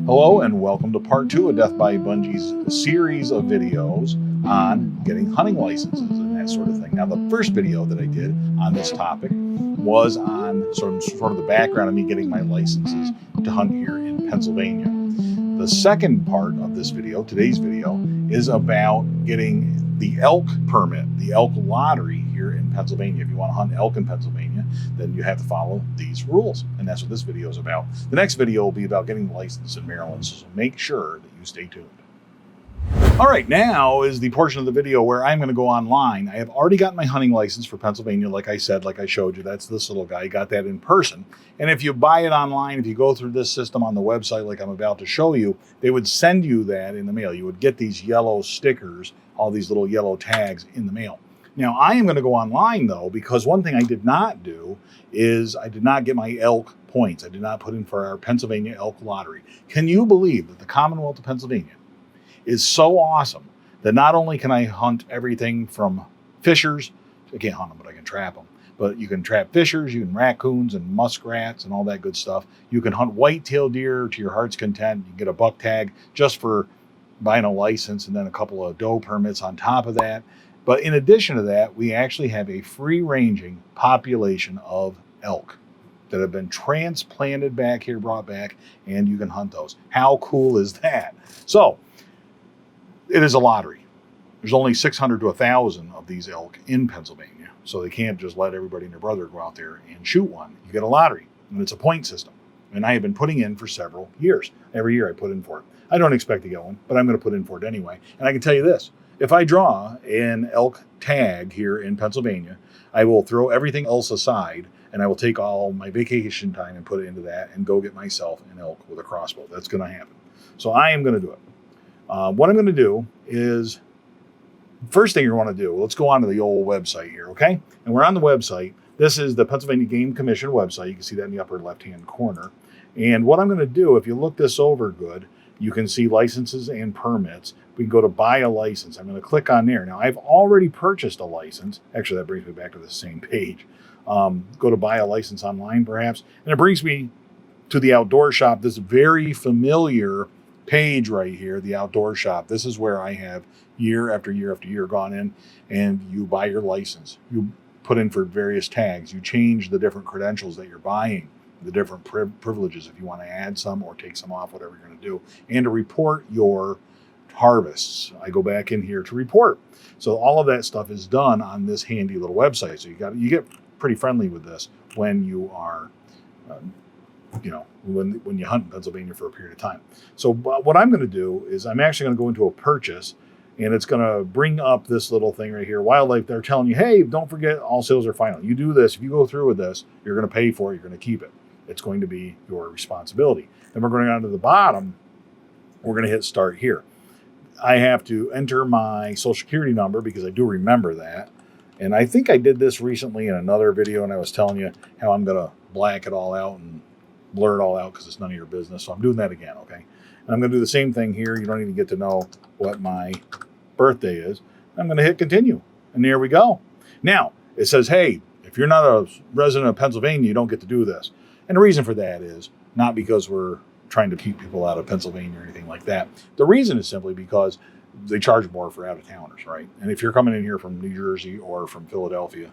Hello and welcome to part 2 of Death by Bungie's series of videos on getting hunting licenses and that sort of thing. Now, the first video that I did on this topic was on sort of the background of me getting my licenses to hunt here in Pennsylvania. The second part of this video, today's video, is about getting the elk permit, the elk lottery here in Pennsylvania. If you want to hunt elk in Pennsylvania, then you have to follow these rules. And that's what this video is about. The next video will be about getting the license in Maryland, so make sure that you stay tuned. All right, now is the portion of the video where I'm going to go online. I have already gotten my hunting license for Pennsylvania, like I said, like I showed you. That's this little guy. I got that in person. And if you buy it online, if you go through this system on the website like I'm about to show you, they would send you that in the mail. You would get these yellow stickers, all these little yellow tags in the mail. Now, I am going to go online, though, because one thing I did not do is I did not get my elk points. I did not put in for our Pennsylvania elk lottery. Can you believe that the Commonwealth of Pennsylvania is so awesome that not only can I hunt everything from fishers, I can't hunt them, but I can trap them. But you can trap fishers, you can raccoons and muskrats and all that good stuff. You can hunt white-tailed deer to your heart's content. You can get a buck tag just for buying a license and then a couple of doe permits on top of that. But in addition to that, we actually have a free-ranging population of elk that have been transplanted back here, brought back, and you can hunt those. How cool is that? So, it is a lottery. There's only 600 to 1,000 of these elk in Pennsylvania, so they can't just let everybody and their brother go out there and shoot one. You get a lottery, and it's a point system. And I have been putting in for several years. Every year I put in for it. I don't expect to get one, but I'm going to put in for it anyway. And I can tell you this, if I draw an elk tag here in Pennsylvania, I will throw everything else aside, and I will take all my vacation time and put it into that and go get myself an elk with a crossbow. That's going to happen. So I am going to do it. What I'm going to do is, first thing you want to do, let's go on to the old website here, okay? And we're on the website. This is the Pennsylvania Game Commission website. You can see that in the upper left-hand corner. And what I'm going to do, if you look this over good, you can see licenses and permits. We can go to buy a license. I'm going to click on there. Now, I've already purchased a license. Actually, that brings me back to the same page. Go to buy a license online, perhaps. And it brings me to the outdoor shop, this very familiar page right here, the outdoor shop. This is where I have year after year after year gone in and you buy your license. You put in for various tags. You change the different credentials that you're buying, the different privileges if you want to add some or take some off, whatever you're going to do, and to report your harvests. I go back in here to report. So all of that stuff is done on this handy little website. So you get pretty friendly with this when you are when you hunt in Pennsylvania for a period of time. So what I'm going to do is I'm actually going to go into a purchase, and it's going to bring up this little thing right here. Wildlife, they're telling you, hey, don't forget all sales are final. You do this, if you go through with this, you're going to pay for it, you're going to keep it. It's going to be your responsibility. Then we're going down to the bottom. We're going to hit start here. I have to enter my social security number because I do remember that. And I think I did this recently in another video, and I was telling you how I'm going to black it all out and blur it all out because it's none of your business. So I'm doing that again, okay? And I'm going to do the same thing here. You don't even get to know what my birthday is. I'm going to hit continue, and there we go. Now, it says, hey, if you're not a resident of Pennsylvania, you don't get to do this. And the reason for that is not because we're trying to keep people out of Pennsylvania or anything like that. The reason is simply because they charge more for out-of-towners, right? And if you're coming in here from New Jersey or from Philadelphia,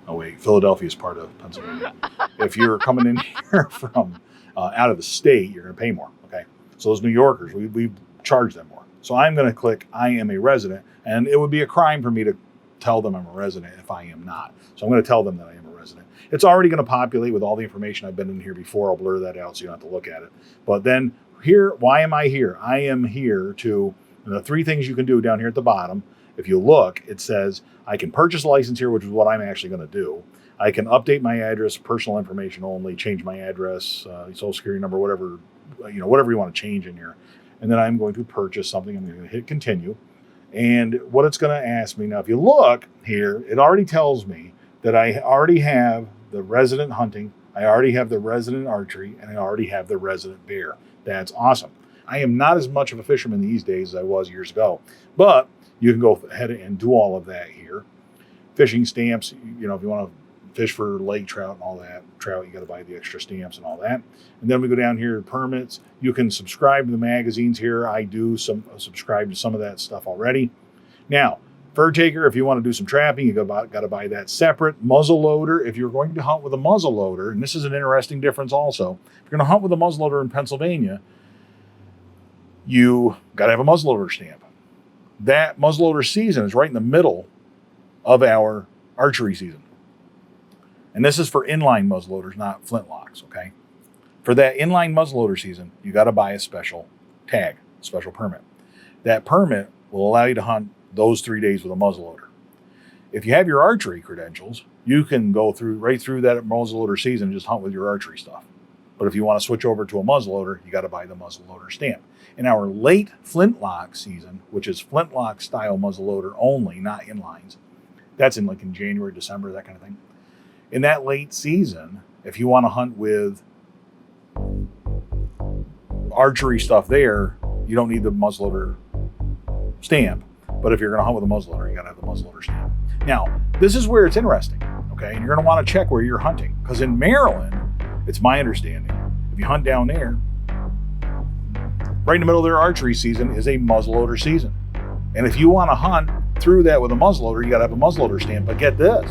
oh wait, Philadelphia is part of Pennsylvania. If you're coming in here from out of the state, you're going to pay more, okay? So those New Yorkers, we charge them more. So I'm going to click I am a resident, and it would be a crime for me to tell them I'm a resident if I am not. So I'm going to tell them that I am a resident. It's already going to populate with all the information. I've been in here before. I'll blur that out so you don't have to look at it. But then here, why am I here? I am here to, the 3 things you can do down here at the bottom. If you look, it says I can purchase a license here, which is what I'm actually going to do. I can update my address, personal information only, change my address, social security number, whatever you want to change in here. And then I'm going to purchase something. I'm going to hit continue. And what it's going to ask me now, if you look here, it already tells me that I already have the resident hunting, I already have the resident archery, and I already have the resident bear. That's awesome. I am not as much of a fisherman these days as I was years ago, but you can go ahead and do all of that here. Fishing stamps, if you want to fish for lake trout and all that. Trout, you got to buy the extra stamps and all that. And then we go down here to permits. You can subscribe to the magazines here. I do subscribe to some of that stuff already. Now, fur taker, if you want to do some trapping, you got to buy that separate. Muzzle loader, if you're going to hunt with a muzzle loader, and this is an interesting difference also. If you're going to hunt with a muzzle loader in Pennsylvania, you got to have a muzzleloader stamp. That muzzleloader season is right in the middle of our archery season. And this is for inline muzzleloaders, not flintlocks, okay? For that inline muzzleloader season, you got to buy a special tag, special permit. That permit will allow you to hunt those 3 days with a muzzleloader. If you have your archery credentials, you can go right through that muzzleloader season and just hunt with your archery stuff. But if you want to switch over to a muzzleloader, you got to buy the muzzleloader stamp. In our late flintlock season, which is flintlock style muzzleloader only, not inlines, that's in January, December, that kind of thing. In that late season, if you want to hunt with archery stuff there, you don't need the muzzleloader stamp. But if you're going to hunt with a muzzleloader, you got to have the muzzleloader stamp. Now, this is where it's interesting, okay? And you're going to want to check where you're hunting. Because in Maryland, it's my understanding, if you hunt down there, right in the middle of their archery season is a muzzleloader season. And if you want to hunt through that with a muzzleloader, you got to have a muzzleloader stamp. But get this.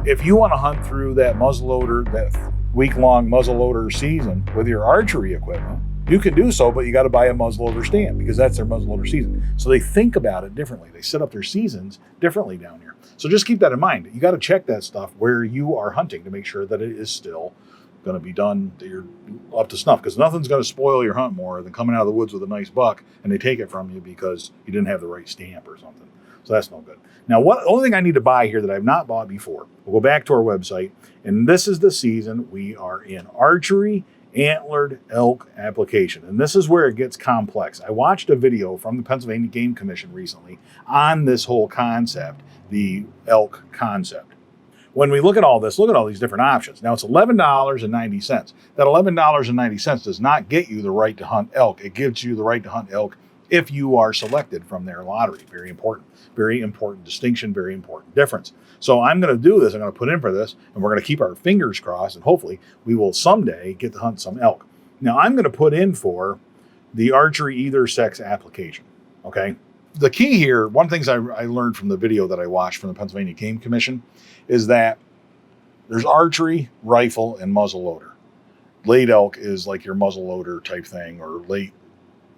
If you want to hunt through that muzzleloader, that week-long muzzleloader season with your archery equipment, you can do so, but you got to buy a muzzleloader stamp because that's their muzzleloader season. So they think about it differently. They set up their seasons differently down here. So just keep that in mind. You got to check that stuff where you are hunting to make sure that it is still going to be done, that you're up to snuff, because nothing's going to spoil your hunt more than coming out of the woods with a nice buck and they take it from you because you didn't have the right stamp or something. So that's no good. Now, the only thing I need to buy here that I've not bought before, we'll go back to our website, and this is the season we are in: archery antlered elk application. And this is where it gets complex. I watched a video from the Pennsylvania Game Commission recently on this whole concept, the elk concept. When we look at all this, look at all these different options. Now it's $11.90. That $11.90 does not get you the right to hunt elk. It gives you the right to hunt elk if you are selected from their lottery. Very important distinction, very important difference. So I'm going to do this. I'm going to put in for this, and we're going to keep our fingers crossed, and hopefully we will someday get to hunt some elk. Now I'm going to put in for the archery either sex application, okay? The key here, one of the things I learned from the video that I watched from the Pennsylvania Game Commission is that there's archery, rifle, and muzzle loader. Late elk is like your muzzle loader type thing, or late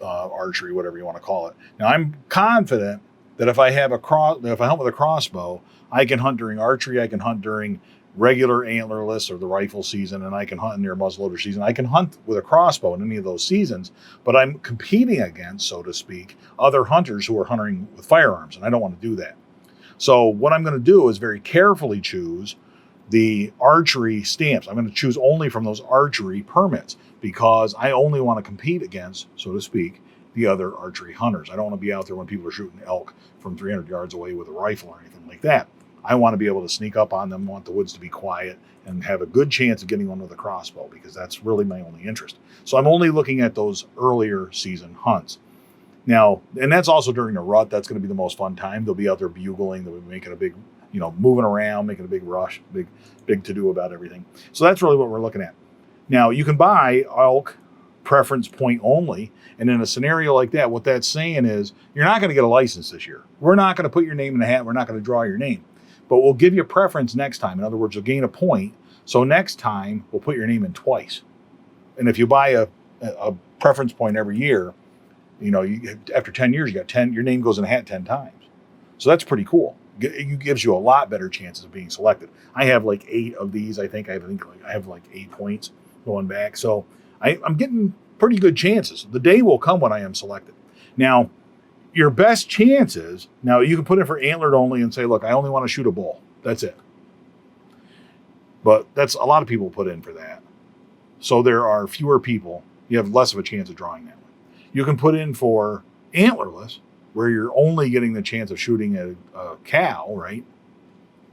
archery, whatever you want to call it. Now I'm confident that if I hunt with a crossbow, I can hunt during archery, I can hunt during regular antlerless or the rifle season, and I can hunt in their muzzleloader season. I can hunt with a crossbow in any of those seasons, but I'm competing against, so to speak, other hunters who are hunting with firearms, and I don't want to do that. So what I'm going to do is very carefully choose the archery stamps. I'm going to choose only from those archery permits because I only want to compete against, so to speak, the other archery hunters. I don't want to be out there when people are shooting elk from 300 yards away with a rifle or anything like that. I want to be able to sneak up on them, want the woods to be quiet, and have a good chance of getting one with a crossbow because that's really my only interest. So I'm only looking at those earlier season hunts. Now, and that's also during the rut. That's going to be the most fun time. They'll be out there bugling. They'll be making a big, moving around, making a big rush, big to-do about everything. So that's really what we're looking at. Now, you can buy elk preference point only. And in a scenario like that, what that's saying is you're not going to get a license this year. We're not going to put your name in the hat. We're not going to draw your name. But we'll give you a preference next time. In other words, you'll gain a point. So next time, we'll put your name in twice. And if you buy a preference point every year, after 10 years, your name goes in a hat 10 times. So that's pretty cool. It gives you a lot better chances of being selected. I have like 8 of these. I have like 8 points going back. So I'm getting pretty good chances. The day will come when I am selected. Now, your best chances, now you can put in for antlered only and say, look, I only want to shoot a bull. That's it. But that's a lot of people put in for that. So there are fewer people. You have less of a chance of drawing that one. You can put in for antlerless, where you're only getting the chance of shooting a cow, right?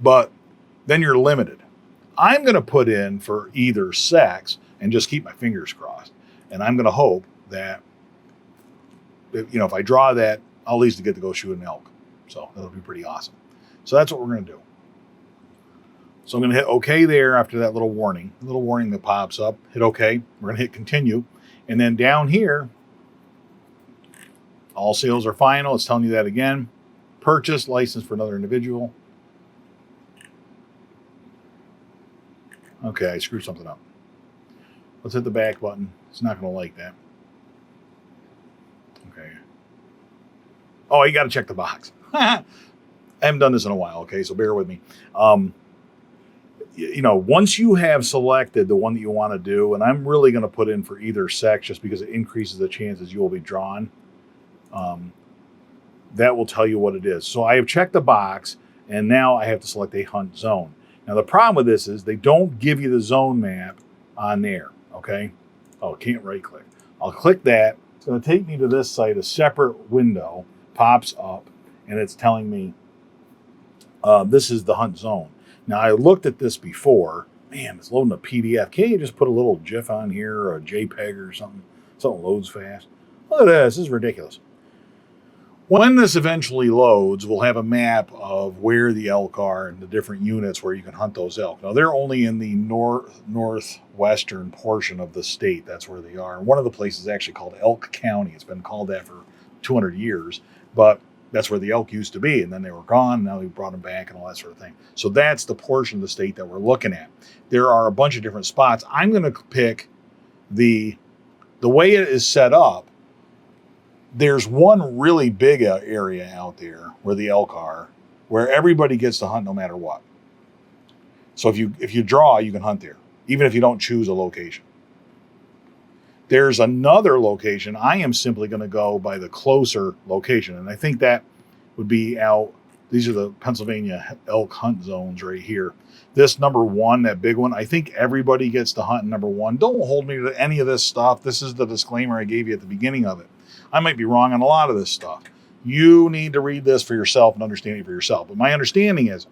But then you're limited. I'm going to put in for either sex and just keep my fingers crossed. And I'm going to hope that, if I draw that, I'll at least get to go shoot an elk. So that'll be pretty awesome. So that's what we're going to do. So I'm going to hit OK there after that little warning that pops up. Hit OK. We're going to hit continue. And then down here, all sales are final. It's telling you that again. Purchase license for another individual. Okay, I screwed something up. Let's hit the back button. It's not going to like that. Okay. Oh, you got to check the box. I haven't done this in a while, okay, so bear with me. Once you have selected the one that you want to do, and I'm really going to put in for either sex just because it increases the chances you will be drawn, that will tell you what it is. So I have checked the box, and now I have to select a hunt zone. Now, the problem with this is they don't give you the zone map on there, okay? Oh, can't right-click. I'll click that. It's going to take me to this site. A separate window pops up, and it's telling me this is the hunt zone. Now, I looked at this before. Man, it's loading a PDF. Can't you just put a little GIF on here or a JPEG or something? Something loads fast. Look at this. This is ridiculous. When this eventually loads, we'll have a map of where the elk are and the different units where you can hunt those elk. Now, they're only in the northwestern portion of the state. That's where they are. And one of the places is actually called Elk County. It's been called that for 200 years, but that's where the elk used to be. And then they were gone. Now we brought them back and all that sort of thing. So that's the portion of the state that we're looking at. There are a bunch of different spots. I'm going to pick the way it is set up. There's one really big area out there where the elk are, where everybody gets to hunt no matter what. So if you draw, you can hunt there, even if you don't choose a location. There's another location. I am simply going to go by the closer location, and I think that would be out. These are the Pennsylvania elk hunt zones right here. This number 1, that big one, I think everybody gets to hunt in number 1. Don't hold me to any of this stuff. This is the disclaimer I gave you at the beginning of it. I might be wrong on a lot of this stuff. You need to read this for yourself and understand it for yourself. But my understanding is,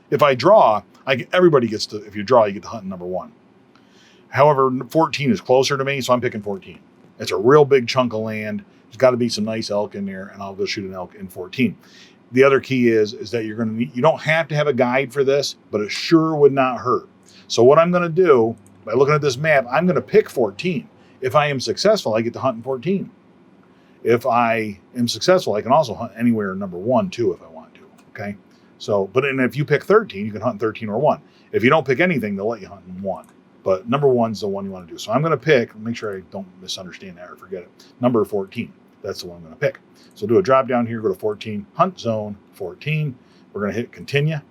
if I draw, everybody gets to, if you draw, you get to hunt in number 1. However, 14 is closer to me, so I'm picking 14. It's a real big chunk of land. There's got to be some nice elk in there, and I'll go shoot an elk in 14. The other key is that you're going to need, you don't have to have a guide for this, but it sure would not hurt. So what I'm going to do, by looking at this map, I'm going to pick 14. If I am successful, I get to hunt in 14. If I am successful, I can also hunt anywhere in number 1 too if I want to, okay? So, and if you pick 13, you can hunt 13 or 1. If you don't pick anything, they'll let you hunt in 1. But number 1's the one you want to do. So I'm going to pick, make sure I don't misunderstand that or forget it, number 14. That's the one I'm going to pick. So do a drop down here, go to 14, hunt zone 14. We're going to hit continue.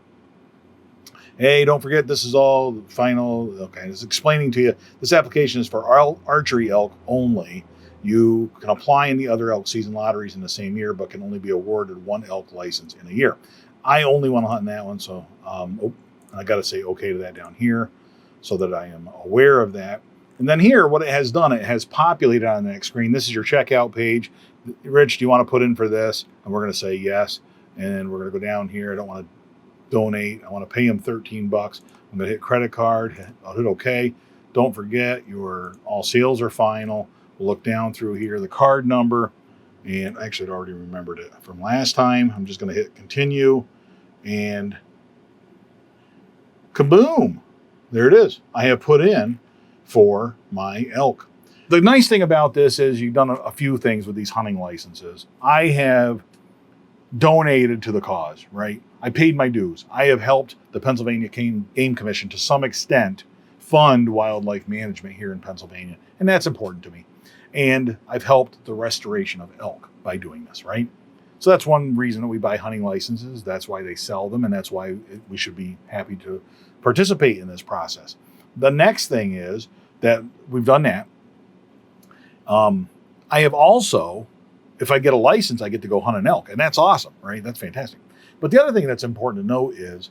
Hey, don't forget, this is all final. Okay, it's explaining to you, this application is for archery elk only. You can apply in the other elk season lotteries in the same year, but can only be awarded 1 elk license in a year. I only want to hunt in that one, so I got to say okay to that down here so that I am aware of that. And then here, what it has done, it has populated on the next screen. This is your checkout page. Rich, do you want to put in for this? And we're going to say yes. And we're going to go down here. I don't want to donate. I want to pay him $13. I'm going to hit credit card. I'll hit okay. Don't forget, your all sales are final. We'll look down through here, the card number. And actually, I'd already remembered it from last time. I'm just going to hit continue. And kaboom. There it is. I have put in for my elk. The nice thing about this is you've done a few things with these hunting licenses. I have donated to the cause, right? I paid my dues. I have helped the Pennsylvania Game Commission to some extent fund wildlife management here in Pennsylvania, and that's important to me. And I've helped the restoration of elk by doing this, right? So that's one reason that we buy hunting licenses. That's why they sell them, and that's why we should be happy to participate in this process. The next thing is that we've done that. I have also, if I get a license, I get to go hunt an elk, and that's awesome, right? That's fantastic. But the other thing that's important to note is,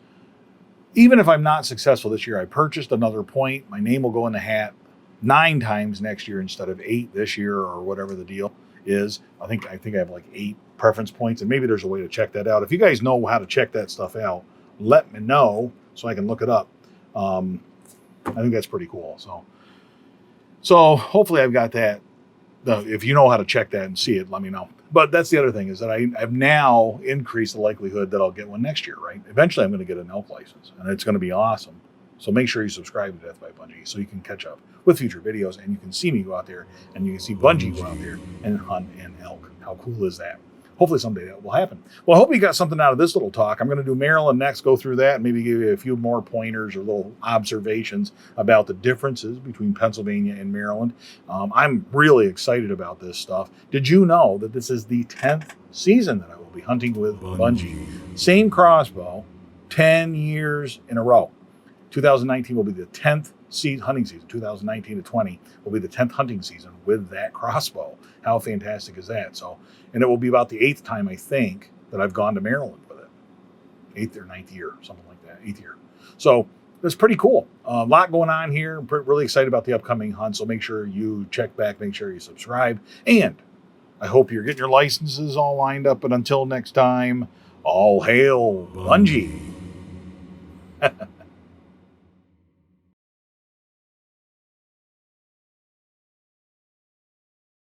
even if I'm not successful this year, I purchased another point. My name will go in the hat 9 times next year instead of 8 this year, or whatever the deal is. I think I have like 8 preference points, and maybe there's a way to check that out. If you guys know how to check that stuff out, let me know so I can look it up. I think that's pretty cool. So hopefully I've got that. If you know how to check that and see it, let me know. But that's the other thing, is that I've now increased the likelihood that I'll get one next year, right? Eventually, I'm going to get an elk license, and it's going to be awesome. So make sure you subscribe to Death by Bungee so you can catch up with future videos, and you can see me go out there, and you can see Bungee go out there and hunt an elk. How cool is that? Hopefully someday that will happen. Well, I hope you got something out of this little talk. I'm going to do Maryland next, go through that, and maybe give you a few more pointers or little observations about the differences between Pennsylvania and Maryland. I'm really excited about this stuff. Did you know that this is the 10th season that I will be hunting with Bungee? Same crossbow, 10 years in a row. 2019 will be the 10th hunting season. 2019 to 20 will be the 10th hunting season with that crossbow. How fantastic is that? So, and it will be about the 8th time, I think, that I've gone to Maryland with it. 8th or 9th year, something like that, 8th year. So that's pretty cool. A lot going on here. I'm really excited about the upcoming hunt. So make sure you check back, make sure you subscribe. And I hope you're getting your licenses all lined up. But until next time, all hail Bungee.